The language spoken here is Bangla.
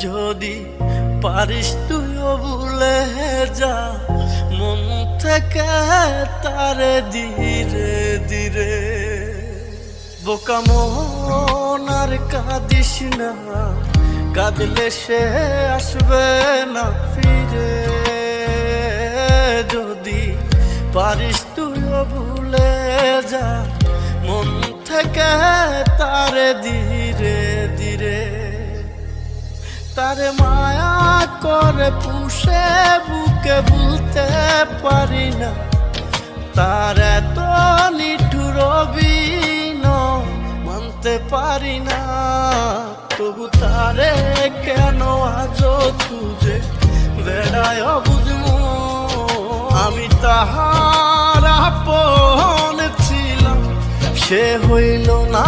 যদি পারিস তুইও ভুলে যা মন থেকে তারে ধীরে ধীরে। বোকা মন আর কাঁদিস না, কাঁদলে সে আসবে না ফিরে। যদি পারিস তুইও ভুলে যা মন থেকে তারে ধীরে ধীরে। তারে মায়া করে পুষে বুকে ভুলতে পারি না, তার এত নিঠুর অভিনয় মানতে পারি না। তবু তারে কেন আজও খুঁজে বেড়ায় বুঝবো। আমি তাহার আপন ছিলাম, সে হইল না।